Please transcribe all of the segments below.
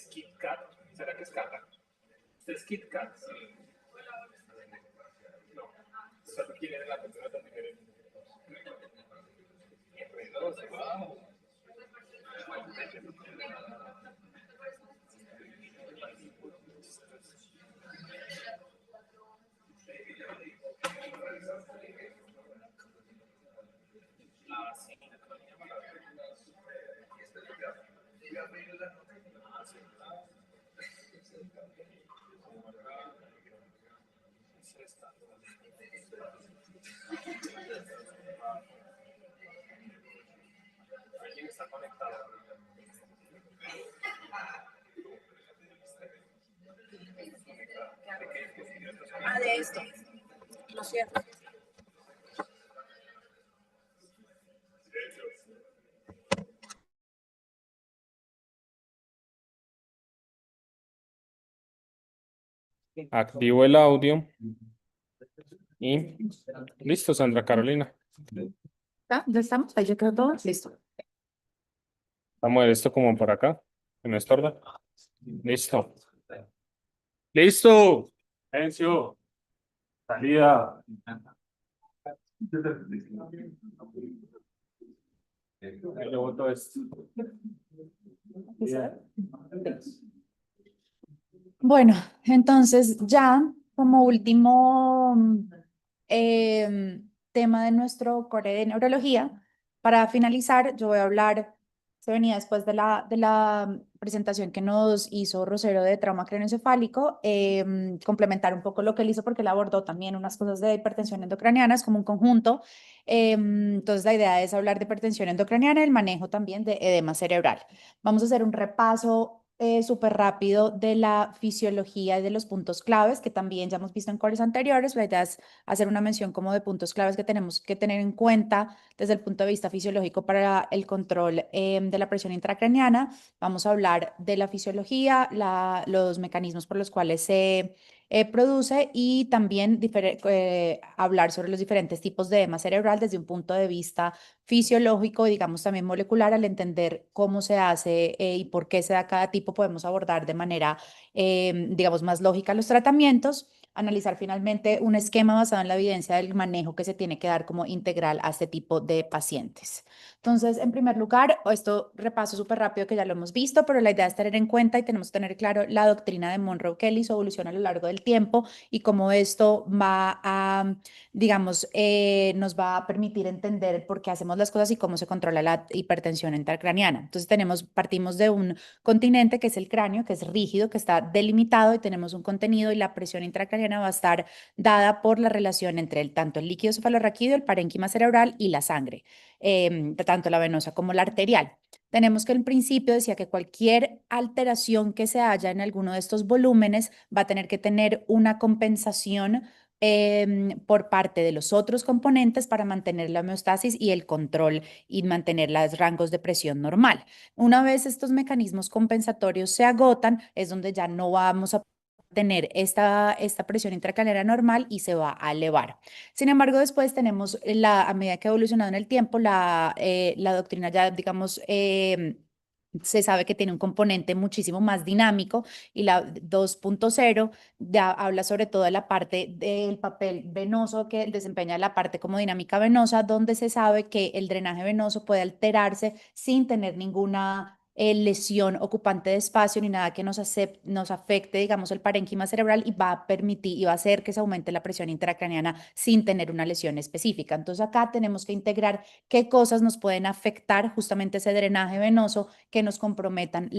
es Kit Kat. ¿Será que es Kata? ¿Usted es Kit Kat? No. Solo quién es la persona tan diferente. Enredoso, wow. Ah, sí. Alguien está conectado. Ah, de esto. Lo cierto. Activo el audio. Y listo, Sandra Carolina. ¿Ya estamos? Ahí ya quedó todo. Listo. Vamos a mover esto como por acá, en esta orden. Listo. ¡Listo! Silencio. Salida. Ahí lo boto esto. Bueno, entonces ya como último tema de nuestro core de neurología, para finalizar, yo voy a hablar, se venía después de la presentación que nos hizo Rosero de trauma craneoencefálico, complementar un poco lo que él hizo porque él abordó también unas cosas de hipertensión endocraniana, es como un conjunto. Entonces la idea es hablar de hipertensión endocraniana y el manejo también de edema cerebral. Vamos a hacer un repaso súper rápido de la fisiología y de los puntos claves que también ya hemos visto en coles anteriores. La idea es hacer una mención como de puntos claves que tenemos que tener en cuenta desde el punto de vista fisiológico para el control de la presión intracraniana. Vamos a hablar de la fisiología, los mecanismos por los cuales se produce y también hablar sobre los diferentes tipos de edema cerebral desde un punto de vista fisiológico y digamos también molecular. Al entender cómo se hace y por qué se da cada tipo, podemos abordar de manera, digamos, más lógica los tratamientos, analizar finalmente un esquema basado en la evidencia del manejo que se tiene que dar como integral a este tipo de pacientes. Entonces, en primer lugar, esto repaso súper rápido que ya lo hemos visto, pero la idea es tener en cuenta y tenemos que tener claro la doctrina de Monroe-Kelly, su evolución a lo largo del tiempo y cómo esto va a, digamos, nos va a permitir entender por qué hacemos las cosas y cómo se controla la hipertensión intracraniana. Entonces partimos de un continente que es el cráneo, que es rígido, que está delimitado y tenemos un contenido y la presión intracraniana va a estar dada por la relación entre tanto el líquido cefalorraquídeo, el parénquima cerebral y la sangre, tanto la venosa como la arterial. Tenemos que en principio decía que cualquier alteración que se haya en alguno de estos volúmenes va a tener que tener una compensación por parte de los otros componentes para mantener la homeostasis y el control y mantener los rangos de presión normal. Una vez estos mecanismos compensatorios se agotan, es donde ya no vamos a tener esta presión intracraniana normal y se va a elevar. Sin embargo, después tenemos, a medida que ha evolucionado en el tiempo, la doctrina ya, digamos, se sabe que tiene un componente muchísimo más dinámico y la 2.0 ya habla sobre todo de la parte del papel venoso que desempeña la parte como dinámica venosa, donde se sabe que el drenaje venoso puede alterarse sin tener ninguna lesión ocupante de espacio ni nada que nos afecte, digamos, el parénquima cerebral y va a permitir y va a hacer que se aumente la presión intracraniana sin tener una lesión específica. Entonces acá tenemos que integrar qué cosas nos pueden afectar justamente ese drenaje venoso que nos comprometan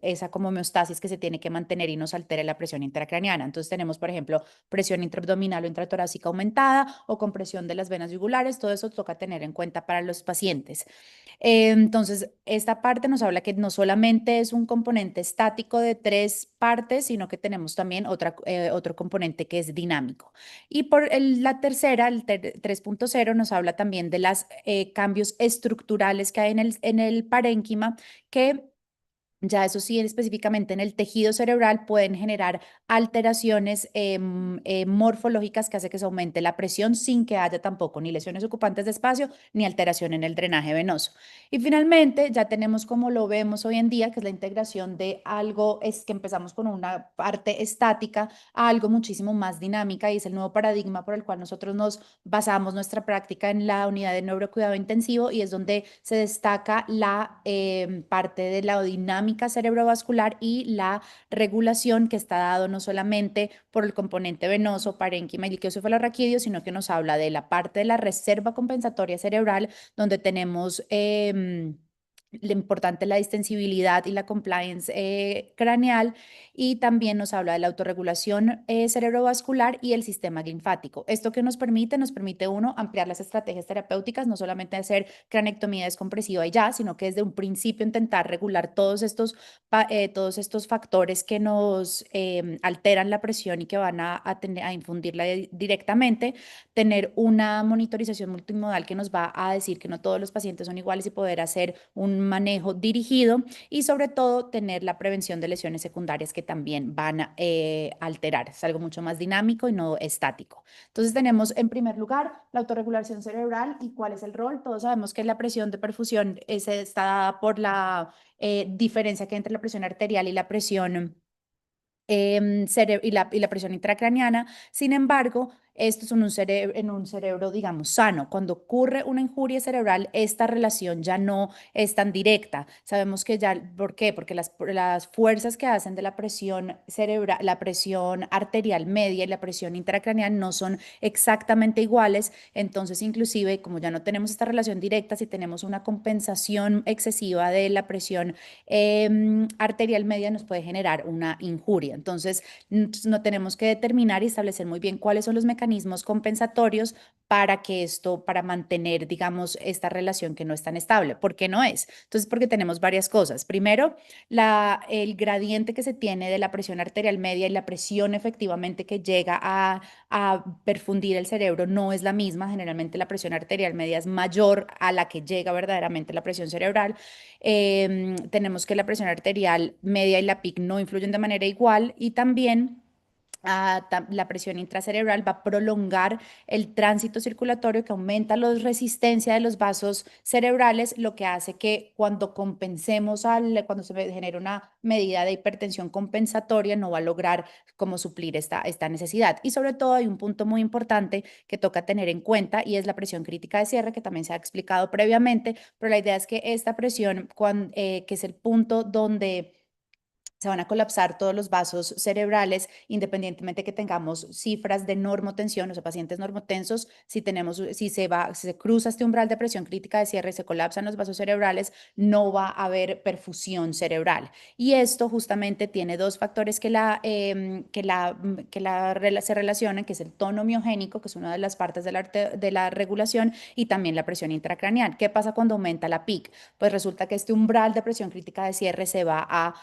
esa como homeostasis que se tiene que mantener y nos altere la presión intracraniana. Entonces tenemos, por ejemplo, presión intraabdominal o intratorácica aumentada o compresión de las venas yugulares. Todo eso toca tener en cuenta para los pacientes. Entonces, esta parte nos habla que no solamente es un componente estático de 3 partes, sino que tenemos también otro componente que es dinámico. Y la tercera, el 3.0, nos habla también de los cambios estructurales que hay en el parénquima que Ya eso sí, específicamente en el tejido cerebral pueden generar alteraciones morfológicas que hace que se aumente la presión sin que haya tampoco ni lesiones ocupantes de espacio ni alteración en el drenaje venoso. Y finalmente ya tenemos como lo vemos hoy en día, que es la integración de algo, es que empezamos con una parte estática a algo muchísimo más dinámica y es el nuevo paradigma por el cual nosotros nos basamos nuestra práctica en la unidad de neurocuidado intensivo y es donde se destaca la parte de la dinámica cerebrovascular y la regulación que está dado no solamente por el componente venoso, parénquima y líquido cefalorraquídeo, sino que nos habla de la parte de la reserva compensatoria cerebral, donde tenemos lo importante la distensibilidad y la compliance craneal, y también nos habla de la autorregulación cerebrovascular y el sistema linfático. Esto que nos permite uno ampliar las estrategias terapéuticas, no solamente hacer cranectomía descompresiva y ya, sino que desde un principio intentar regular todos estos factores que nos alteran la presión y que van a infundirla directamente, tener una monitorización multimodal que nos va a decir que no todos los pacientes son iguales y poder hacer un manejo dirigido y sobre todo tener la prevención de lesiones secundarias que también van a alterar. Es algo mucho más dinámico y no estático. Entonces tenemos en primer lugar la autorregulación cerebral y cuál es el rol. Todos sabemos que la presión de perfusión está dada por la diferencia que hay entre la presión arterial y la presión y la presión intracraniana. Sin embargo, esto es en un cerebro, digamos, sano. Cuando ocurre una injuria cerebral, esta relación ya no es tan directa. Sabemos que ya, ¿por qué? Porque las fuerzas que hacen de la presión cerebral, la presión arterial media y la presión intracraneal no son exactamente iguales. Entonces, inclusive, como ya no tenemos esta relación directa, si tenemos una compensación excesiva de la presión arterial media, nos puede generar una injuria. Entonces, no tenemos que determinar y establecer muy bien cuáles son los mecanismos compensatorios para que para mantener, digamos, esta relación que no es tan estable. ¿Por qué no es? Entonces, porque tenemos varias cosas. Primero, el gradiente que se tiene de la presión arterial media y la presión efectivamente que llega a perfundir el cerebro no es la misma. Generalmente la presión arterial media es mayor a la que llega verdaderamente la presión cerebral. Tenemos que la presión arterial media y la PIC no influyen de manera igual y también la presión intracerebral va a prolongar el tránsito circulatorio que aumenta la resistencia de los vasos cerebrales, lo que hace que cuando cuando se genera una medida de hipertensión compensatoria, no va a lograr como suplir esta necesidad. Y sobre todo hay un punto muy importante que toca tener en cuenta y es la presión crítica de cierre, que también se ha explicado previamente, pero la idea es que esta presión, que es el punto donde se van a colapsar todos los vasos cerebrales, independientemente que tengamos cifras de normotensión, o sea, pacientes normotensos, si se cruza este umbral de presión crítica de cierre y se colapsan los vasos cerebrales, no va a haber perfusión cerebral. Y esto justamente tiene dos factores se relacionan, que es el tono miogénico, que es una de las partes de la regulación, y también la presión intracraneal. ¿Qué pasa cuando aumenta la PIC? Pues resulta que este umbral de presión crítica de cierre se va a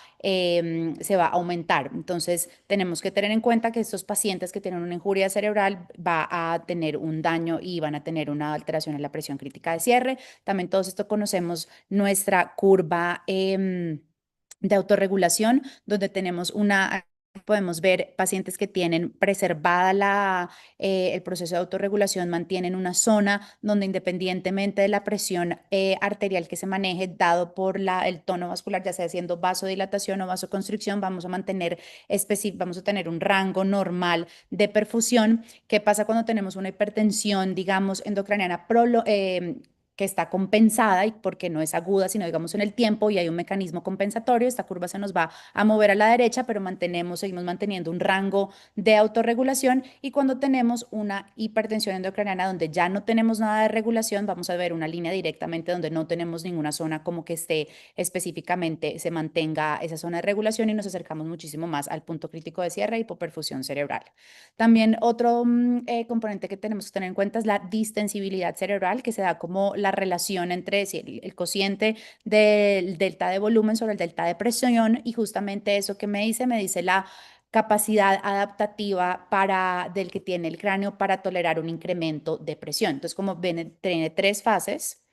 aumentar. Entonces, tenemos que tener en cuenta que estos pacientes que tienen una injuria cerebral va a tener un daño y van a tener una alteración en la presión crítica de cierre. También todos esto conocemos nuestra curva de autorregulación, donde tenemos podemos ver pacientes que tienen preservada el proceso de autorregulación, mantienen una zona donde independientemente de la presión arterial que se maneje, dado por el tono vascular, ya sea siendo vasodilatación o vasoconstricción, vamos a tener un rango normal de perfusión. ¿Qué pasa cuando tenemos una hipertensión, digamos, endocraniana que está compensada y porque no es aguda, sino digamos en el tiempo y hay un mecanismo compensatorio? Esta curva se nos va a mover a la derecha, pero seguimos manteniendo un rango de autorregulación, y cuando tenemos una hipertensión endocraniana donde ya no tenemos nada de regulación, vamos a ver una línea directamente donde no tenemos ninguna zona como que esté específicamente, se mantenga esa zona de regulación, y nos acercamos muchísimo más al punto crítico de cierre y hipoperfusión cerebral. También otro componente que tenemos que tener en cuenta es la distensibilidad cerebral, que se da como la relación entre el cociente del delta de volumen sobre el delta de presión, y justamente eso que me dice la capacidad adaptativa del que tiene el cráneo para tolerar un incremento de presión. Entonces, como ven, tiene tres fases.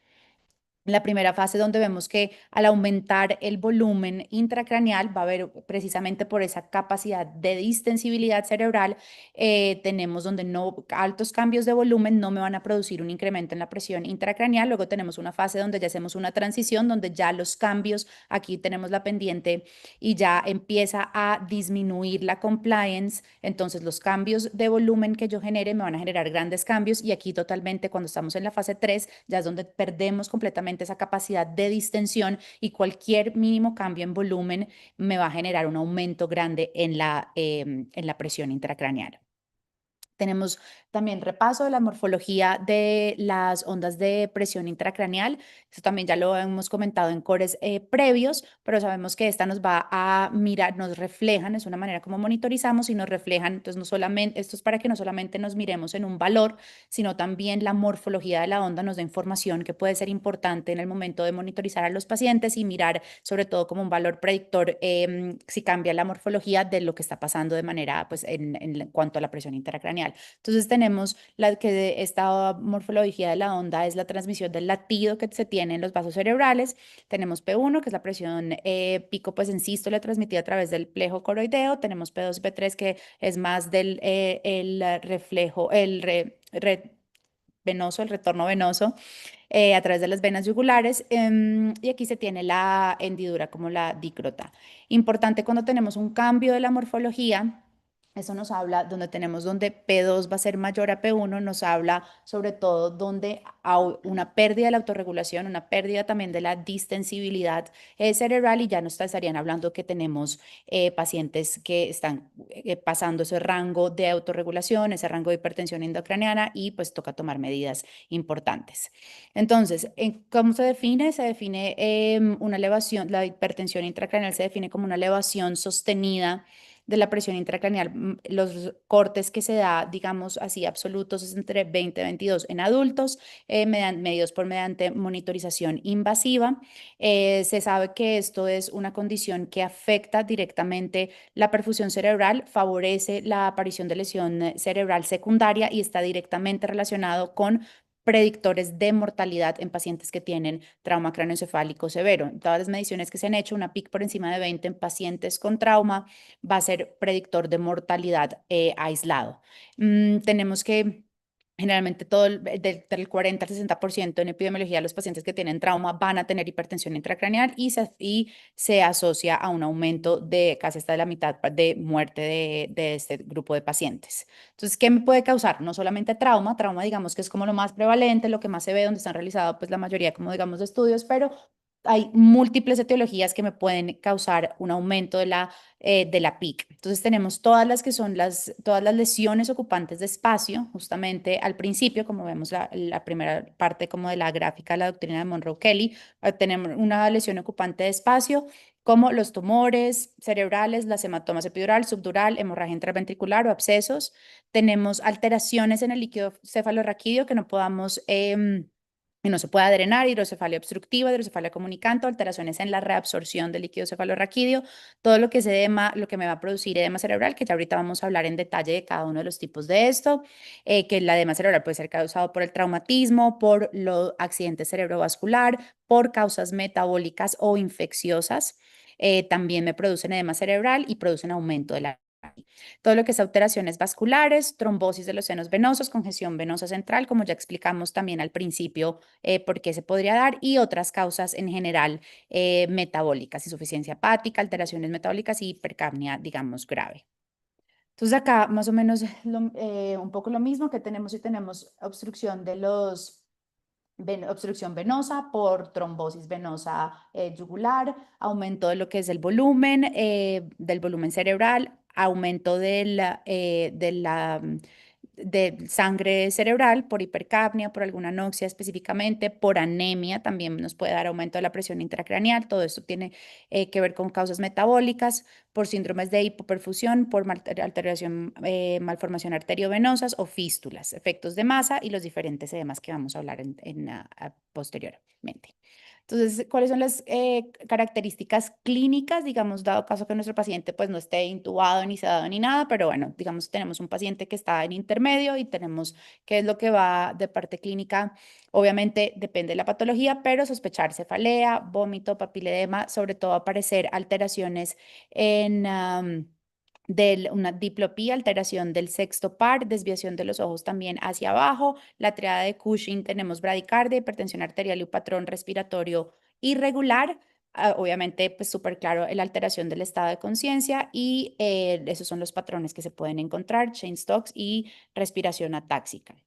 la primera fase donde vemos que al aumentar el volumen intracraneal va a haber precisamente por esa capacidad de distensibilidad cerebral, tenemos donde no altos cambios de volumen no me van a producir un incremento en la presión intracraneal. Luego tenemos una fase donde ya hacemos una transición, donde ya los cambios, aquí tenemos la pendiente y ya empieza a disminuir la compliance. Entonces los cambios de volumen que yo genere me van a generar grandes cambios y aquí totalmente cuando estamos en la fase 3 ya es donde perdemos completamente esa capacidad de distensión y cualquier mínimo cambio en volumen me va a generar un aumento grande en la presión intracraneal. Tenemos también repaso de la morfología de las ondas de presión intracraneal. Eso también ya lo hemos comentado en cores previos, pero sabemos que esta nos va a mirar, nos reflejan, es una manera como monitorizamos y nos reflejan, entonces no solamente, esto es para que no solamente nos miremos en un valor, sino también la morfología de la onda nos da información que puede ser importante en el momento de monitorizar a los pacientes y mirar sobre todo como un valor predictor si cambia la morfología de lo que está pasando de manera, pues en cuanto a la presión intracraneal. Entonces tenemos esta morfología de la onda es la transmisión del latido que se tiene en los vasos cerebrales. Tenemos P1, que es la presión pico pues en sístole transmitida a través del plejo coroideo. Tenemos P2 y P3, que es más del el reflejo, venoso, el retorno venoso a través de las venas yugulares. Y aquí se tiene la hendidura como la dícrota. Importante cuando tenemos un cambio de la morfología. Eso nos habla donde tenemos donde P2 va a ser mayor a P1, nos habla sobre todo donde hay una pérdida de la autorregulación, una pérdida también de la distensibilidad cerebral y ya nos estarían hablando que tenemos pacientes que están pasando ese rango de autorregulación, ese rango de hipertensión endocraniana y pues toca tomar medidas importantes. Entonces, ¿cómo se define? Se define una elevación, la hipertensión intracraneal se define como una elevación sostenida de la presión intracraneal. Los cortes que se da, digamos así, absolutos es entre 20 y 22 en adultos, medidos mediante monitorización invasiva. Se sabe que esto es una condición que afecta directamente la perfusión cerebral, favorece la aparición de lesión cerebral secundaria y está directamente relacionado con predictores de mortalidad en pacientes que tienen trauma craneoencefálico severo. En todas las mediciones que se han hecho, una PIC por encima de 20 en pacientes con trauma va a ser predictor de mortalidad aislado. Tenemos que generalmente del 40 al 60% en epidemiología de los pacientes que tienen trauma van a tener hipertensión intracraneal y se asocia a un aumento de casi hasta la mitad de muerte de este grupo de pacientes. Entonces, ¿qué me puede causar? No solamente trauma, digamos que es como lo más prevalente, lo que más se ve, donde están realizados pues la mayoría como digamos de estudios, pero hay múltiples etiologías que me pueden causar un aumento de la PIC. Entonces tenemos todas las que son todas las lesiones ocupantes de espacio, justamente al principio, como vemos la primera parte como de la gráfica de la doctrina de Monroe-Kelly, tenemos una lesión ocupante de espacio, como los tumores cerebrales, las hematomas epidural, subdural, hemorragia intraventricular o abscesos. Tenemos alteraciones en el líquido cefalorraquídeo que no podamos y no se puede drenar, hidrocefalia obstructiva, hidrocefalia comunicante, alteraciones en la reabsorción del líquido cefalorraquídeo, todo lo que es edema, lo que me va a producir edema cerebral, que ya ahorita vamos a hablar en detalle de cada uno de los tipos de esto, que el edema cerebral puede ser causado por el traumatismo, por los accidentes cerebrovascular, por causas metabólicas o infecciosas. También me producen edema cerebral y producen aumento de la todo lo que es alteraciones vasculares, trombosis de los senos venosos, congestión venosa central, como ya explicamos también al principio por qué se podría dar, y otras causas en general metabólicas, insuficiencia hepática, alteraciones metabólicas y hipercapnia, digamos, grave. Entonces acá más o menos un poco lo mismo que tenemos si tenemos obstrucción de obstrucción venosa por trombosis venosa yugular, aumento de lo que es el volumen, del volumen cerebral, aumento de sangre cerebral por hipercapnia, por alguna anoxia específicamente, por anemia, también nos puede dar aumento de la presión intracraneal. Todo esto tiene que ver con causas metabólicas, por síndromes de hipoperfusión, por alteración, malformación arteriovenosas o fístulas, efectos de masa y los diferentes edemas que vamos a hablar posteriormente. Entonces, ¿cuáles son las características clínicas? Digamos, dado caso que nuestro paciente pues no esté intubado ni sedado ni nada, pero bueno, digamos, tenemos un paciente que está en intermedio y tenemos qué es lo que va de parte clínica. Obviamente depende de la patología, pero sospechar cefalea, vómito, papiledema, sobre todo aparecer alteraciones en de una diplopía, alteración del sexto par, desviación de los ojos también hacia abajo, la triada de Cushing, tenemos bradicardia, hipertensión arterial y un patrón respiratorio irregular. Obviamente, pues súper claro la alteración del estado de conciencia y esos son los patrones que se pueden encontrar, Cheyne-Stokes y respiración atáxica.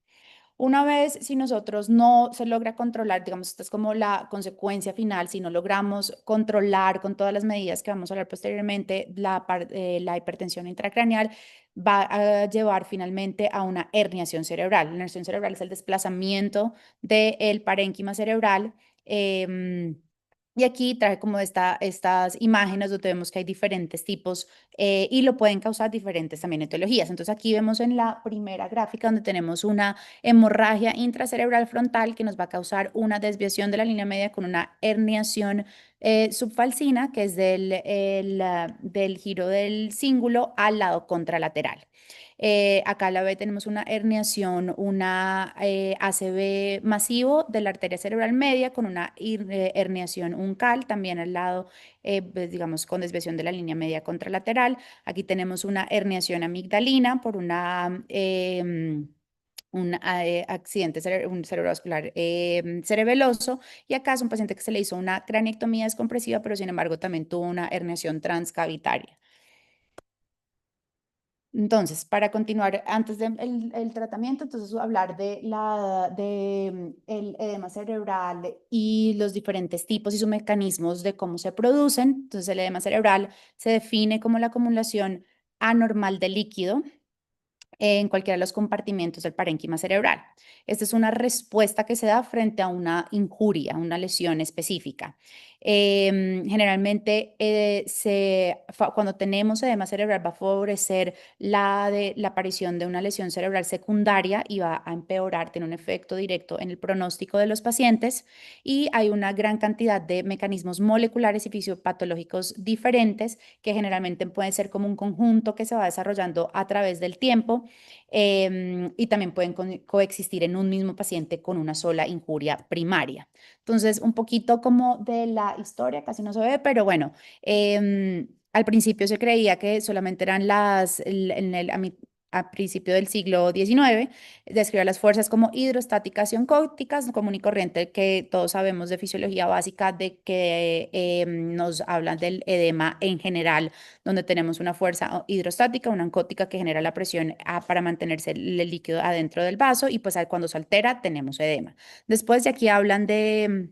Una vez, si nosotros no se logra controlar, digamos, esta es como la consecuencia final, si no logramos controlar con todas las medidas que vamos a hablar posteriormente, la hipertensión intracraneal va a llevar finalmente a una herniación cerebral. La herniación cerebral es el desplazamiento del parénquima cerebral. Y aquí traje como estas imágenes donde vemos que hay diferentes tipos y lo pueden causar diferentes también etiologías. Entonces aquí vemos en la primera gráfica donde tenemos una hemorragia intracerebral frontal que nos va a causar una desviación de la línea media con una herniación subfalcina, que es del giro del cíngulo al lado contralateral. Acá a la B tenemos una herniación, una ACV masivo de la arteria cerebral media con una herniación uncal también al lado, pues, digamos, con desviación de la línea media contralateral. Aquí tenemos una herniación amigdalina por un accidente un cerebrovascular cerebeloso, y acá es un paciente que se le hizo una craneectomía descompresiva, pero sin embargo también tuvo una herniación transcavitaria. Entonces, para continuar, antes del el tratamiento, entonces hablar el edema cerebral y los diferentes tipos y sus mecanismos de cómo se producen. Entonces, el edema cerebral se define como la acumulación anormal de líquido en cualquiera de los compartimientos del parénquima cerebral. Esta es una respuesta que se da frente a una injuria, una lesión específica. Generalmente, cuando tenemos edema cerebral, va a favorecer la aparición de una lesión cerebral secundaria y va a empeorar, tiene un efecto directo en el pronóstico de los pacientes, y hay una gran cantidad de mecanismos moleculares y fisiopatológicos diferentes que generalmente pueden ser como un conjunto que se va desarrollando a través del tiempo, y también pueden coexistir en un mismo paciente con una sola injuria primaria. Entonces, un poquito como de la historia, casi no se ve, pero bueno, al principio se creía que solamente eran a principio del siglo XIX, describía las fuerzas como hidrostáticas y oncóticas, común y corriente, que todos sabemos de fisiología básica, de que nos hablan del edema en general, donde tenemos una fuerza hidrostática, una oncótica que genera la presión para mantenerse el líquido adentro del vaso, y pues cuando se altera tenemos edema. Después de aquí hablan de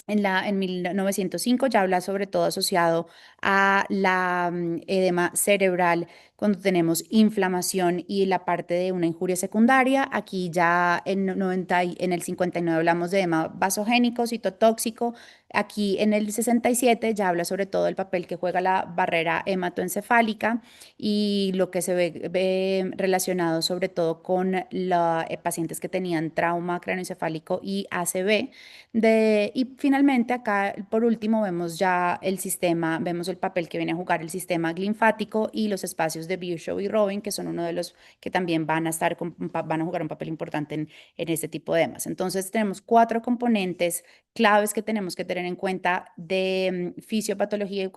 en 1905 ya habla sobre todo asociado a la edema cerebral cuando tenemos inflamación y la parte de una injuria secundaria. Aquí ya en el 59 hablamos de edema vasogénico, citotóxico. Aquí en el 67 ya habla sobre todo el papel que juega la barrera hematoencefálica y lo que se ve relacionado sobre todo con los pacientes que tenían trauma craneoencefálico y ACV. Y finalmente acá, por último, vemos ya el sistema, vemos el papel que viene a jugar el sistema linfático y los espacios de Virchow y Robin, que son uno de los que también van a van a jugar un papel importante en este tipo de edemas. Entonces, tenemos 4 componentes claves que tenemos que tener en cuenta de fisiopatología y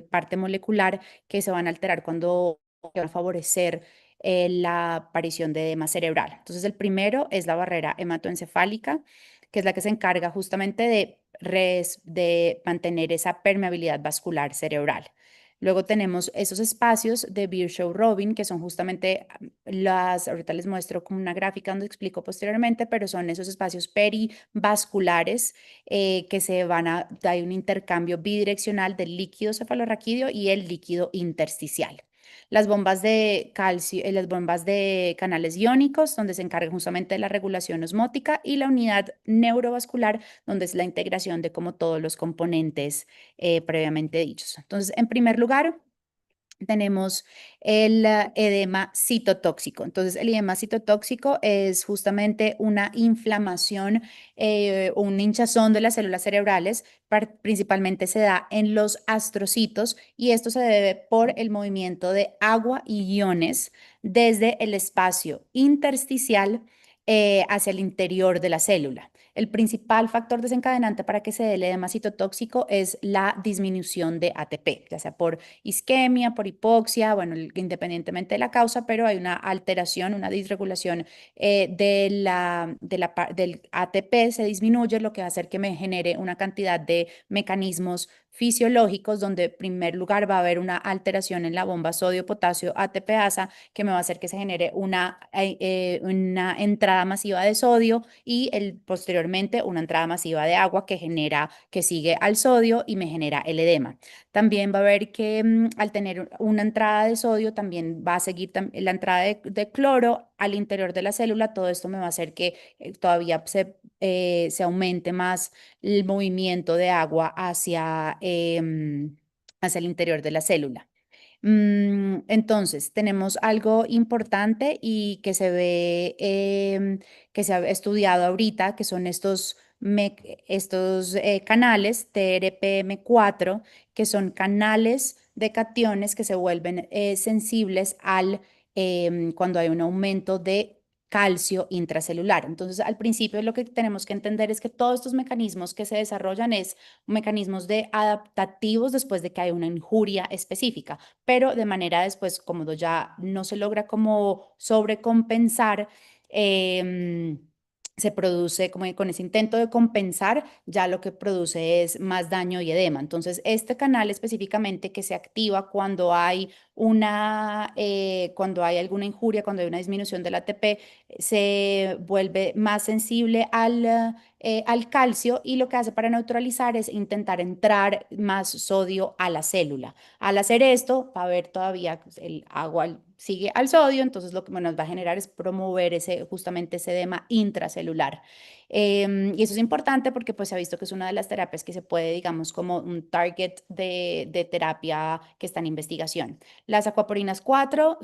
parte molecular que se van a alterar cuando van a favorecer la aparición de edema cerebral. Entonces, el primero es la barrera hematoencefálica, que es la que se encarga justamente de mantener esa permeabilidad vascular cerebral. Luego tenemos esos espacios de Virchow-Robin, que son justamente ahorita les muestro como una gráfica donde explico posteriormente, pero son esos espacios perivasculares que hay un intercambio bidireccional del líquido cefalorraquídeo y el líquido intersticial. Las bombas de calcio, las bombas de canales iónicos, donde se encarga justamente de la regulación osmótica, y la unidad neurovascular, donde es la integración de como todos los componentes previamente dichos. Entonces, en primer lugar, tenemos el edema citotóxico. Entonces, el edema citotóxico es justamente una inflamación, un hinchazón de las células cerebrales, principalmente se da en los astrocitos y esto se debe por el movimiento de agua y iones desde el espacio intersticial hacia el interior de la célula. El principal factor desencadenante para que se dé el edema citotóxico es la disminución de ATP, ya sea por isquemia, por hipoxia, bueno, independientemente de la causa, pero hay una alteración, una disregulación del ATP, se disminuye, lo que va a hacer que me genere una cantidad de mecanismos fisiológicos donde en primer lugar va a haber una alteración en la bomba sodio-potasio ATPasa que me va a hacer que se genere una entrada masiva de sodio y posteriormente una entrada masiva de agua que sigue al sodio y me genera el edema. También va a haber que al tener una entrada de sodio, también va a seguir la entrada de cloro al interior de la célula. Todo esto me va a hacer que todavía se aumente más el movimiento de agua hacia el interior de la célula. Entonces, tenemos algo importante y que se ve, que se ha estudiado ahorita, que son estos canales TRPM4, que son canales de cationes que se vuelven sensibles cuando hay un aumento de calcio intracelular. Entonces, al principio lo que tenemos que entender es que todos estos mecanismos que se desarrollan es mecanismos adaptativos después de que hay una injuria específica, pero de manera después, como ya no se logra como sobrecompensar, se produce como con ese intento de compensar, ya lo que produce es más daño y edema. Entonces, este canal específicamente que se activa cuando hay alguna injuria, cuando hay una disminución del ATP, se vuelve más sensible al calcio y lo que hace para neutralizar es intentar entrar más sodio a la célula. Al hacer esto, va a haber todavía el agua sigue al sodio, entonces lo que nos va a generar es promover justamente ese edema intracelular. Y eso es importante porque pues se ha visto que es una de las terapias que se puede, digamos, como un target de terapia que está en investigación. Las acuaporinas 4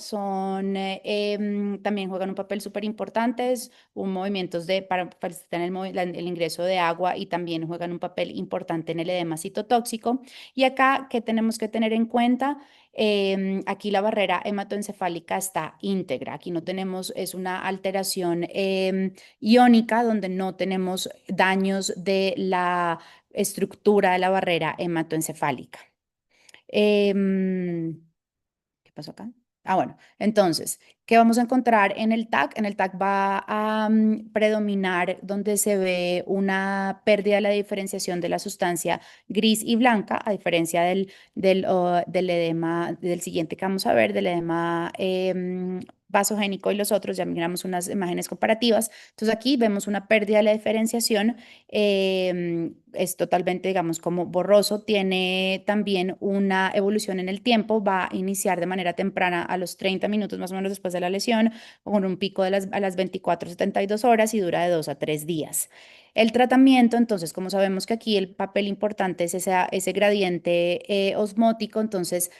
también juegan un papel súper importante, movimientos para facilitar el ingreso de agua y también juegan un papel importante en el edema citotóxico. Y acá, ¿qué tenemos que tener en cuenta? Aquí la barrera hematoencefálica está íntegra. Aquí no tenemos, es una alteración iónica donde no tenemos daños de la estructura de la barrera hematoencefálica. ¿Qué pasó acá? Bueno, entonces, ¿qué vamos a encontrar en el TAC? En el TAC va a predominar donde se ve una pérdida de la diferenciación de la sustancia gris y blanca, a diferencia del edema, del siguiente que vamos a ver, del edema vasogénico y los otros, ya miramos unas imágenes comparativas. Entonces aquí vemos una pérdida de la diferenciación, es totalmente, digamos, como borroso, tiene también una evolución en el tiempo, va a iniciar de manera temprana a los 30 minutos más o menos después de la lesión, con un pico a las 24-72 horas y dura de 2 a 3 días. El tratamiento, entonces, como sabemos que aquí el papel importante es ese gradiente osmótico, entonces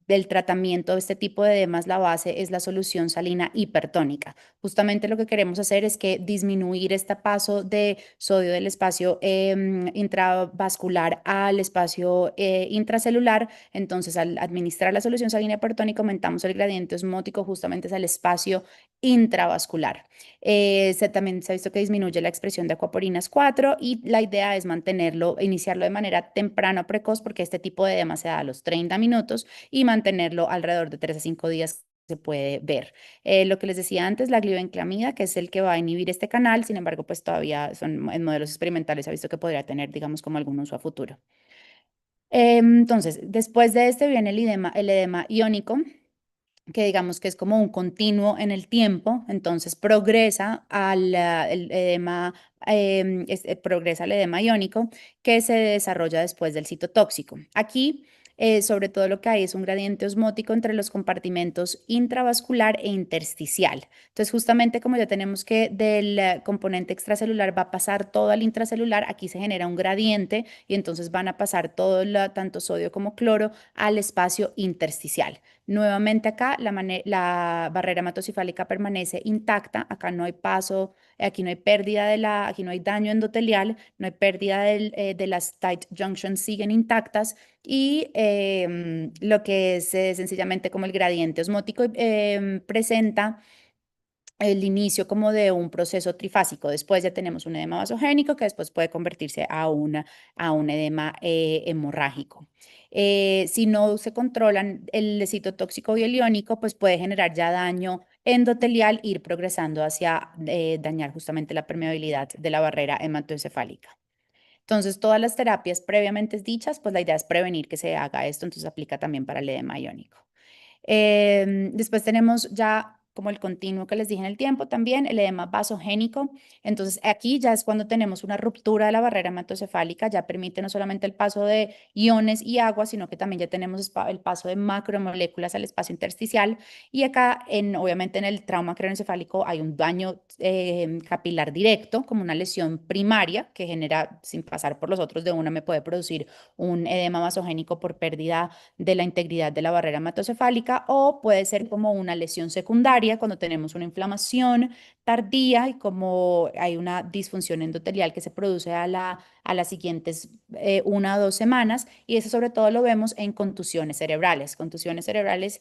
del tratamiento de este tipo de edemas, la base es la solución salina hipertónica. Justamente lo que queremos hacer es que disminuir este paso de sodio del espacio intravascular al espacio intracelular. Entonces, al administrar la solución salina hipertónica, aumentamos el gradiente osmótico justamente al espacio intravascular. También se ha visto que disminuye la expresión de acuaporinas 4 y la idea es iniciarlo de manera temprana o precoz porque este tipo de edema se da a los 30 minutos y mantenerlo alrededor de 3 a 5 días se puede ver. Lo que les decía antes, la glibenclamida, que es el que va a inhibir este canal, sin embargo, pues todavía en modelos experimentales se ha visto que podría tener, digamos, como algún uso a futuro. Entonces, después de este viene el edema iónico, que digamos que es como un continuo en el tiempo, entonces progresa progresa al edema iónico que se desarrolla después del citotóxico. Aquí, sobre todo lo que hay es un gradiente osmótico entre los compartimentos intravascular e intersticial. Entonces, justamente como ya tenemos que del componente extracelular va a pasar todo al intracelular, aquí se genera un gradiente y entonces van a pasar tanto sodio como cloro al espacio intersticial. Nuevamente acá la barrera hematocefálica permanece intacta, acá no hay paso, aquí no hay pérdida aquí no hay daño endotelial, no hay pérdida de las tight junctions, siguen intactas y lo que es sencillamente como el gradiente osmótico presenta el inicio como de un proceso trifásico. Después ya tenemos un edema vasogénico que después puede convertirse a un edema hemorrágico. Si no se controlan el citotóxico y el iónico, pues puede generar ya daño endotelial, ir progresando hacia dañar justamente la permeabilidad de la barrera hematoencefálica. Entonces, todas las terapias previamente dichas, pues la idea es prevenir que se haga esto, entonces aplica también para el edema iónico. Después tenemos ya como el continuo que les dije en el tiempo, también el edema vasogénico. Entonces aquí ya es cuando tenemos una ruptura de la barrera hematocefálica, ya permite no solamente el paso de iones y agua, sino que también ya tenemos el paso de macromoléculas al espacio intersticial. Y acá, obviamente en el trauma craneoencefálico hay un daño capilar directo, como una lesión primaria que genera, sin pasar por los otros de una, me puede producir un edema vasogénico por pérdida de la integridad de la barrera hematocefálica, o puede ser como una lesión secundaria cuando tenemos una inflamación tardía y como hay una disfunción endotelial que se produce a las siguientes 1 o 2 semanas, y eso sobre todo lo vemos en contusiones cerebrales. Contusiones cerebrales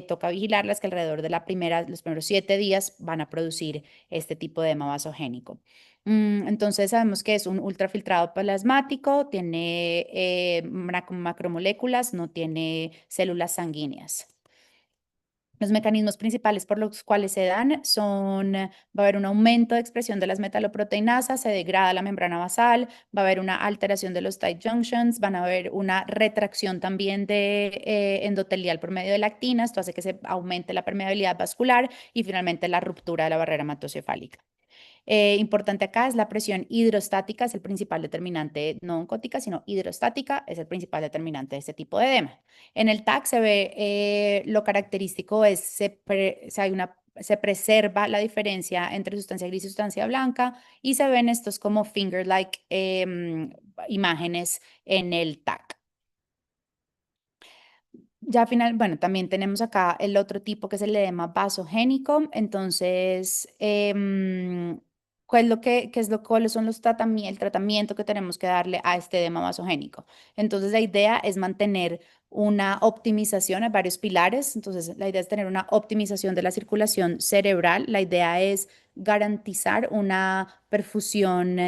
toca vigilarlas, que alrededor de los primeros 7 días van a producir este tipo de edema vasogénico. Entonces sabemos que es un ultrafiltrado plasmático, tiene macromoléculas, no tiene células sanguíneas. Los mecanismos principales por los cuales se dan son, va a haber un aumento de expresión de las metaloproteinasas, se degrada la membrana basal, va a haber una alteración de los tight junctions, van a haber una retracción también de endotelial por medio de lactina, esto hace que se aumente la permeabilidad vascular y finalmente la ruptura de la barrera hematocefálica. Importante acá es la presión hidrostática, es el principal determinante, no oncótica, sino hidrostática, es el principal determinante de este tipo de edema. En el TAC se ve, lo característico es, se preserva la diferencia entre sustancia gris y sustancia blanca, y se ven estos como finger-like imágenes en el TAC. Ya al final, bueno, también tenemos acá el otro tipo que es el edema vasogénico. Entonces, ¿cuáles son el tratamiento que tenemos que darle a este edema vasogénico? Entonces, la idea es mantener una optimización, hay varios pilares. Entonces, la idea es tener una optimización de la circulación cerebral. La idea es garantizar una perfusión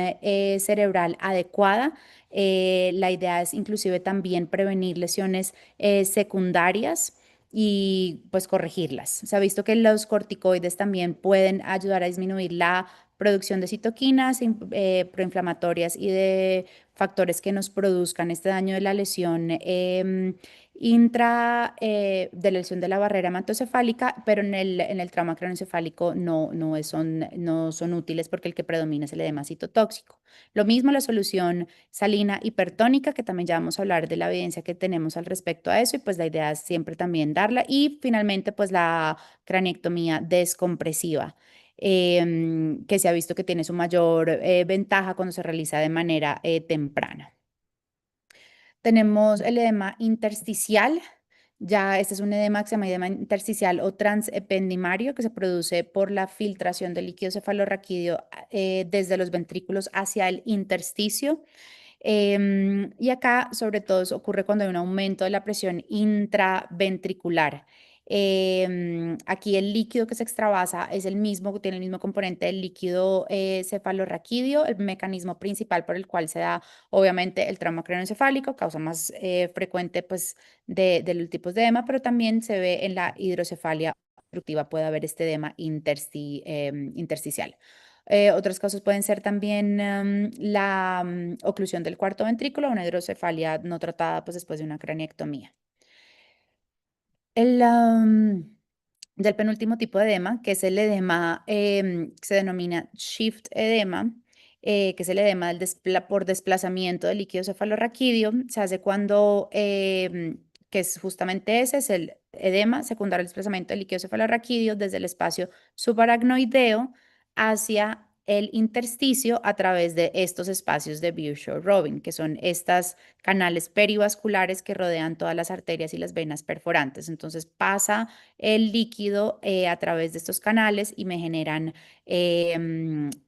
cerebral adecuada. La idea es inclusive también prevenir lesiones secundarias y pues corregirlas. Se ha visto que los corticoides también pueden ayudar a disminuir la producción de citoquinas proinflamatorias y de factores que nos produzcan este daño de la lesión de la lesión de la barrera hematocefálica, pero en el trauma craneoencefálico no son útiles porque el que predomina es el edema citotóxico. Lo mismo la solución salina hipertónica, que también ya vamos a hablar de la evidencia que tenemos al respecto a eso, y pues la idea es siempre también darla. Y finalmente pues la craniectomía descompresiva, que se ha visto que tiene su mayor ventaja cuando se realiza de manera temprana. Tenemos el edema intersticial. Ya este es un edema que se llama edema intersticial o transependimario, que se produce por la filtración del líquido cefalorraquídeo desde los ventrículos hacia el intersticio. Y acá, sobre todo, ocurre cuando hay un aumento de la presión intraventricular. Aquí el líquido que se extravasa es el mismo, tiene el mismo componente del líquido cefalorraquídeo. El mecanismo principal por el cual se da, obviamente, el trauma craneoencefálico, causa más frecuente pues, de los tipos de edema, pero también se ve en la hidrocefalia obstructiva, puede haber este edema intersticial. Otros casos pueden ser también la oclusión del cuarto ventrículo, una hidrocefalia no tratada pues, después de una craniectomía. Del penúltimo tipo de edema, que es el edema que se denomina shift edema, que es el edema por desplazamiento del líquido cefalorraquídeo, se hace cuando, que es justamente ese, es el edema secundario al desplazamiento del líquido cefalorraquídeo desde el espacio subaracnoideo hacia el intersticio a través de estos espacios de Virchow-Robin, que son estos canales perivasculares que rodean todas las arterias y las venas perforantes. Entonces pasa el líquido a través de estos canales y me generan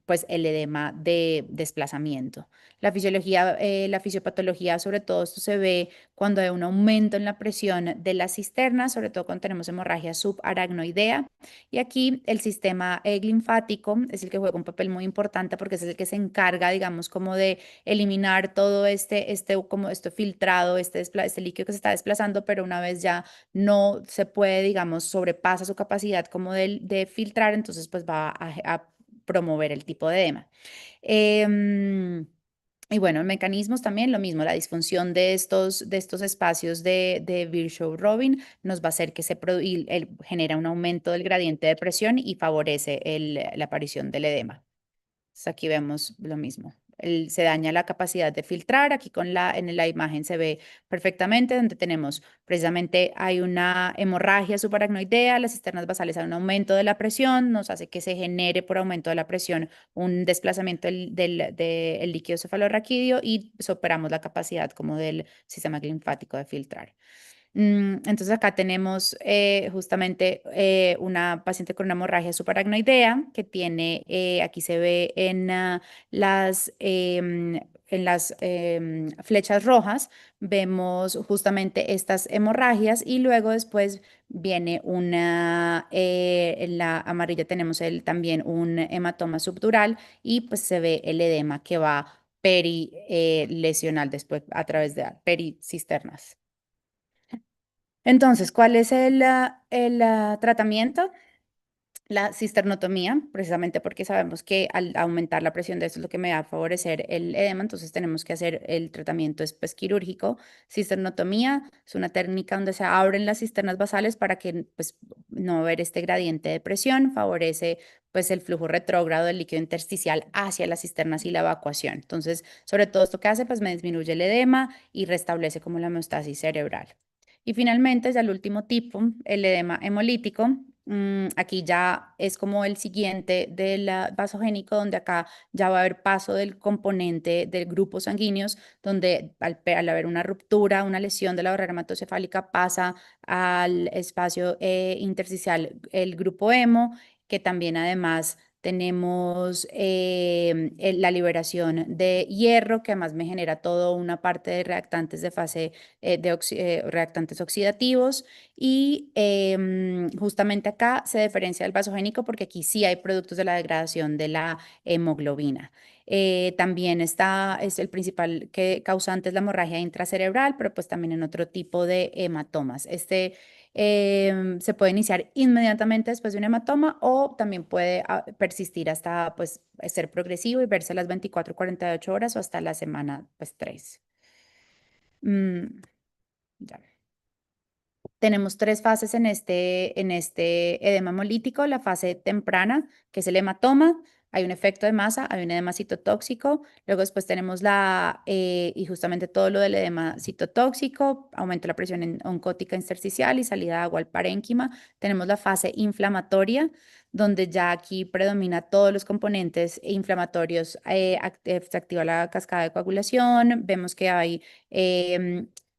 pues el edema de desplazamiento. La fisiología, la fisiopatología, sobre todo esto se ve cuando hay un aumento en la presión de las cisternas, sobre todo cuando tenemos hemorragia subaracnoidea. Y aquí el sistema linfático es el que juega un papel muy importante porque es el que se encarga, digamos, como de eliminar todo como esto filtrado, este líquido que se está desplazando, pero una vez ya no se puede, digamos, sobrepasa su capacidad como de filtrar, entonces pues va a promover el tipo de edema. Y bueno, mecanismos también lo mismo, la disfunción de estos espacios de Virchow-Robin nos va a hacer que genera un aumento del gradiente de presión y favorece la aparición del edema. Entonces aquí vemos lo mismo. Se daña la capacidad de filtrar. Aquí en la imagen se ve perfectamente donde tenemos precisamente hay una hemorragia subaracnoidea, las cisternas basales hay un aumento de la presión, nos hace que se genere por aumento de la presión un desplazamiento del líquido cefalorraquídeo y superamos la capacidad como del sistema linfático de filtrar. Entonces acá tenemos justamente una paciente con una hemorragia subaracnoidea que tiene, aquí se ve en las flechas rojas, vemos justamente estas hemorragias y luego después viene en la amarilla tenemos también un hematoma subdural y pues se ve el edema que va lesional después a través de pericisternas. Entonces, ¿cuál es el tratamiento? La cisternotomía, precisamente porque sabemos que al aumentar la presión de esto es lo que me va a favorecer el edema, entonces tenemos que hacer el tratamiento pues, quirúrgico. Cisternotomía es una técnica donde se abren las cisternas basales para que pues, no haber este gradiente de presión, favorece pues, el flujo retrógrado del líquido intersticial hacia las cisternas y la evacuación. Entonces, sobre todo esto que hace, pues me disminuye el edema y restablece como la homeostasis cerebral. Y finalmente, ya el último tipo, el edema hemolítico. Aquí ya es como el siguiente del vasogénico, donde acá ya va a haber paso del componente del grupo sanguíneos, donde al haber una ruptura, una lesión de la barrera hematocefálica, pasa al espacio intersticial el grupo hemo, que también además tenemos la liberación de hierro, que además me genera toda una parte de reactantes de fase reactantes oxidativos y justamente acá se diferencia del vasogénico porque aquí sí hay productos de la degradación de la hemoglobina. También es el principal causante es la hemorragia intracerebral, pero pues también en otro tipo de hematomas. Se puede iniciar inmediatamente después de un hematoma o también puede persistir hasta pues, ser progresivo y verse las 24, 48 horas o hasta la semana pues, 3. Ya. Tenemos tres fases en este edema hemolítico. La fase temprana, que es el hematoma, hay un efecto de masa, hay un edema citotóxico. Luego después tenemos y justamente todo lo del edema citotóxico, aumento de la presión oncótica intersticial y salida de agua al parénquima. Tenemos la fase inflamatoria, donde ya aquí predomina todos los componentes inflamatorios, se activa la cascada de coagulación, vemos que hay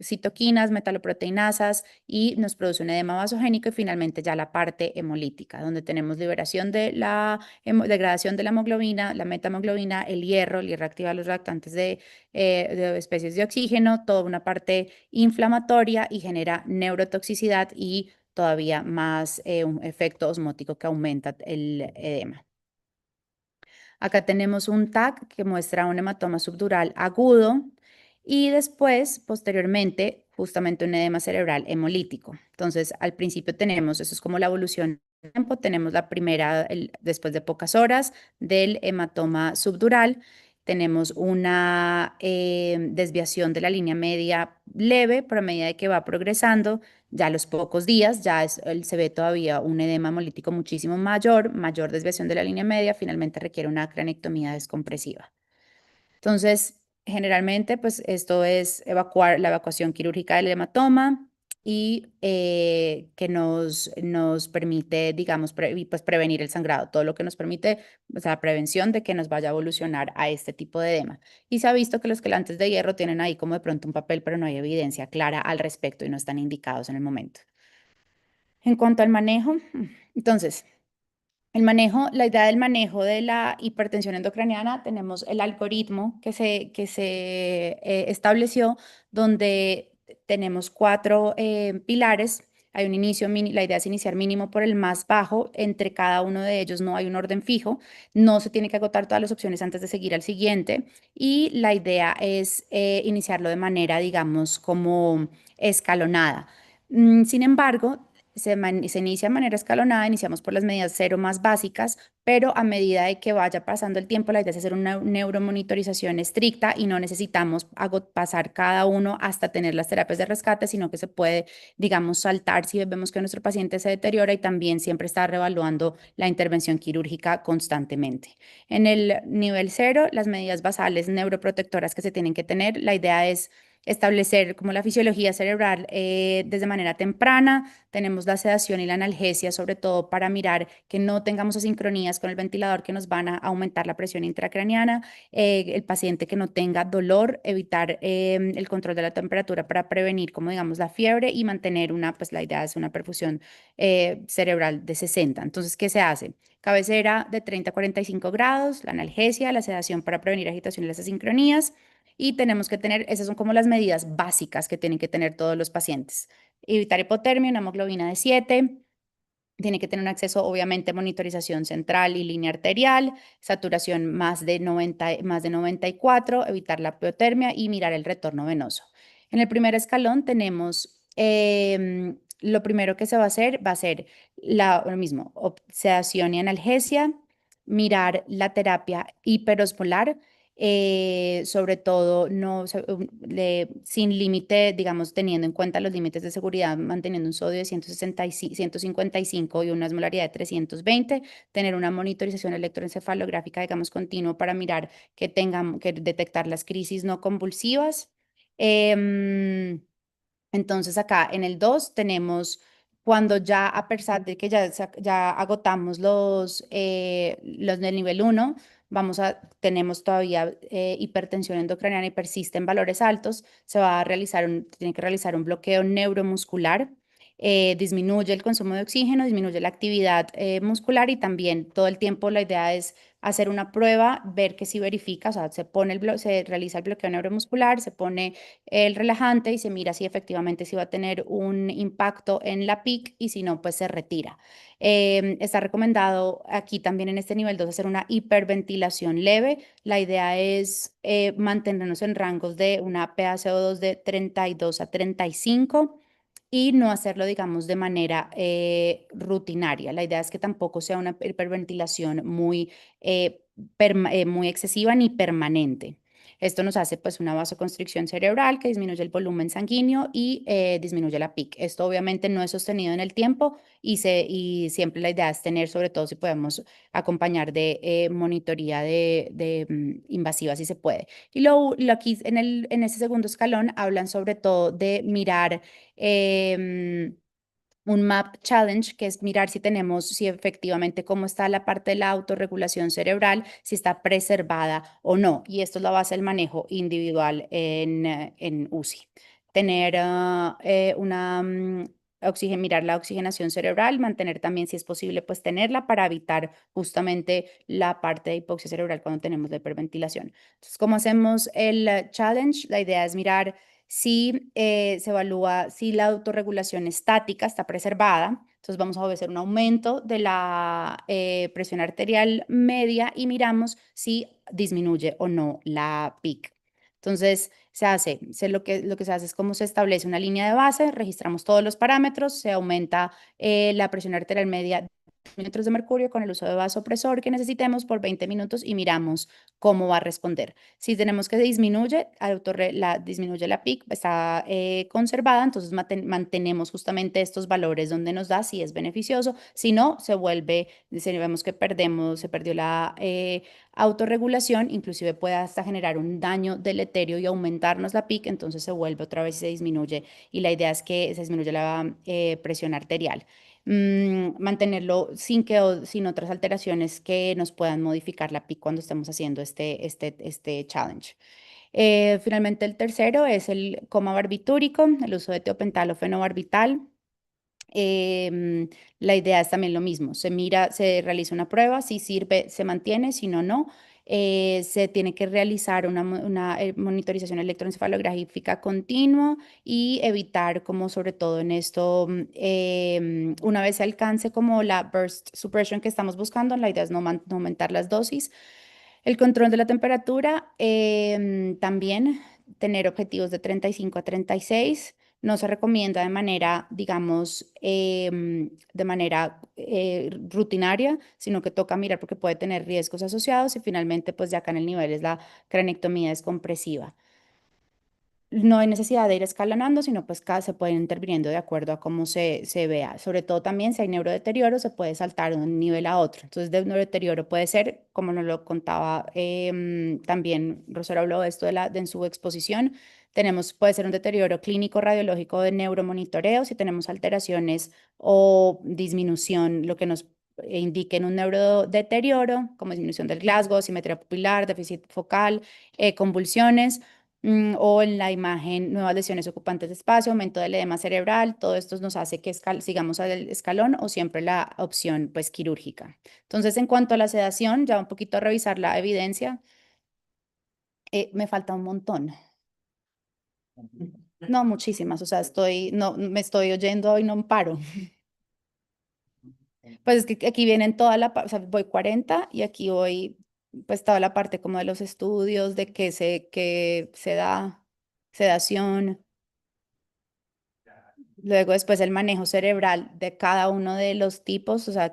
citoquinas, metaloproteinasas y nos produce un edema vasogénico y finalmente ya la parte hemolítica, donde tenemos liberación de la degradación de la hemoglobina, la metahemoglobina, el hierro activa los reactantes de especies de oxígeno, toda una parte inflamatoria y genera neurotoxicidad y todavía más un efecto osmótico que aumenta el edema. Acá tenemos un TAC que muestra un hematoma subdural agudo y después, posteriormente, justamente un edema cerebral hemolítico. Entonces, al principio tenemos, eso es como la evolución del tiempo, tenemos la primera, después de pocas horas, del hematoma subdural. Tenemos una desviación de la línea media leve, pero a medida de que va progresando, ya a los pocos días se ve todavía un edema hemolítico muchísimo mayor desviación de la línea media, finalmente requiere una cranectomía descompresiva. Entonces, generalmente, pues esto es la evacuación quirúrgica del hematoma, y que nos permite, digamos, pues prevenir el sangrado, todo lo que nos permite, o sea, prevención de que nos vaya a evolucionar a este tipo de edema. Y se ha visto que los quelantes de hierro tienen ahí como de pronto un papel, pero no hay evidencia clara al respecto y no están indicados en el momento. En cuanto al manejo, entonces, la idea del manejo de la hipertensión endocraniana, tenemos el algoritmo que se estableció, donde tenemos 4 pilares. Hay un inicio, la idea es iniciar mínimo por el más bajo. Entre cada uno de ellos no hay un orden fijo. No se tiene que agotar todas las opciones antes de seguir al siguiente. Y la idea es iniciarlo de manera, digamos, como escalonada. Sin embargo, se inicia de manera escalonada, iniciamos por las medidas cero más básicas, pero a medida de que vaya pasando el tiempo, la idea es hacer una neuromonitorización estricta y no necesitamos pasar cada uno hasta tener las terapias de rescate, sino que se puede, digamos, saltar si vemos que nuestro paciente se deteriora y también siempre estar reevaluando la intervención quirúrgica constantemente. En el nivel cero, las medidas basales neuroprotectoras que se tienen que tener, la idea es establecer como la fisiología cerebral desde manera temprana. Tenemos la sedación y la analgesia, sobre todo para mirar que no tengamos asincronías con el ventilador que nos van a aumentar la presión intracraniana. El paciente que no tenga dolor, evitar el control de la temperatura para prevenir, como digamos, la fiebre y mantener pues la idea es una perfusión cerebral de 60. Entonces, ¿qué se hace? Cabecera de 30 a 45 grados, la analgesia, la sedación para prevenir agitación y las asincronías. Y tenemos que tener, esas son como las medidas básicas que tienen que tener todos los pacientes. Evitar hipotermia, una hemoglobina de 7, tiene que tener un acceso, obviamente, a monitorización central y línea arterial, saturación más de 94, evitar la apotermia y mirar el retorno venoso. En el primer escalón tenemos, lo primero que se va a ser lo mismo, sedación y analgesia, mirar la terapia hiperosmolar, sobre todo sin límite, digamos, teniendo en cuenta los límites de seguridad, manteniendo un sodio de 155 y una osmolaridad de 320, tener una monitorización electroencefalográfica, digamos, continuo para mirar que detectar las crisis no convulsivas. Em, entonces acá en el 2 tenemos cuando ya a pesar de que ya agotamos los del nivel 1, tenemos todavía hipertensión endocraniana y persisten valores altos, tiene que realizar un bloqueo neuromuscular, disminuye el consumo de oxígeno, disminuye la actividad muscular y también todo el tiempo la idea es hacer una prueba, ver que si verifica, o sea, se realiza el bloqueo neuromuscular, se pone el relajante y se mira si efectivamente va a tener un impacto en la PIC y si no, pues se retira. Está recomendado aquí también en este nivel 2 hacer una hiperventilación leve. La idea es mantenernos en rangos de una PaCO2 de 32 a 35 y no hacerlo, digamos, de manera rutinaria. La idea es que tampoco sea una hiperventilación muy excesiva ni permanente. Esto nos hace pues una vasoconstricción cerebral que disminuye el volumen sanguíneo y disminuye la PIC. Esto obviamente no es sostenido en el tiempo y siempre la idea es tener, sobre todo si podemos acompañar de monitoría invasiva si se puede. Y aquí en ese segundo escalón hablan sobre todo de mirar un MAP Challenge, que es mirar si efectivamente cómo está la parte de la autorregulación cerebral, si está preservada o no. Y esto es la base del manejo individual en UCI. Tener mirar la oxigenación cerebral, mantener también, si es posible, pues tenerla para evitar justamente la parte de hipoxia cerebral cuando tenemos la hiperventilación. Entonces, ¿cómo hacemos el challenge? La idea es mirar si se evalúa si la autorregulación estática está preservada. Entonces vamos a hacer un aumento de la presión arterial media y miramos si disminuye o no la PIC. Entonces lo que se hace es como se establece una línea de base, registramos todos los parámetros, se aumenta la presión arterial media mililitros de mercurio con el uso de vasopresor que necesitemos por 20 minutos y miramos cómo va a responder. Si tenemos que disminuye la PIC, está conservada, entonces mantenemos justamente estos valores donde nos da si es beneficioso. Si no, si vemos que se perdió la autorregulación, inclusive puede hasta generar un daño deleterio y aumentarnos la PIC, entonces se vuelve otra vez y se disminuye. Y la idea es que se disminuya la presión arterial. Mantenerlo sin otras alteraciones que nos puedan modificar la PIC cuando estemos haciendo este challenge. Finalmente, el tercero es el coma barbitúrico, el uso de tiopental o fenobarbital. La idea es también lo mismo, se realiza una prueba, si sirve se mantiene, si no, no. Se tiene que realizar una monitorización electroencefalográfica continua y evitar como sobre todo en esto, una vez se alcance como la burst suppression que estamos buscando, la idea es no aumentar las dosis. El control de la temperatura, también tener objetivos de 35 a 36. No se recomienda de manera, digamos, de manera rutinaria, sino que toca mirar porque puede tener riesgos asociados y finalmente, pues ya acá en el nivel es la cranectomía descompresiva. No hay necesidad de ir escalonando, sino pues se puede ir interviniendo de acuerdo a cómo se vea. Sobre todo también si hay neurodeterioro, se puede saltar de un nivel a otro. Entonces, de neurodeterioro puede ser, como nos lo contaba también Rosero habló de esto en su exposición, puede ser un deterioro clínico radiológico de neuromonitoreo, si tenemos alteraciones o disminución, lo que nos indique un neurodeterioro, como disminución del Glasgow, simetría pupilar, déficit focal, convulsiones o en la imagen, nuevas lesiones ocupantes de espacio, aumento del edema cerebral, todo esto nos hace que sigamos al escalón o siempre la opción pues quirúrgica. Entonces, en cuanto a la sedación, ya un poquito a revisar la evidencia, me falta un montón. No, muchísimas, o sea, me estoy oyendo y no paro. Pues es que aquí vienen o sea, voy 40 y aquí voy pues toda la parte como de los estudios, de que se da sedación. Luego después el manejo cerebral de cada uno de los tipos, o sea,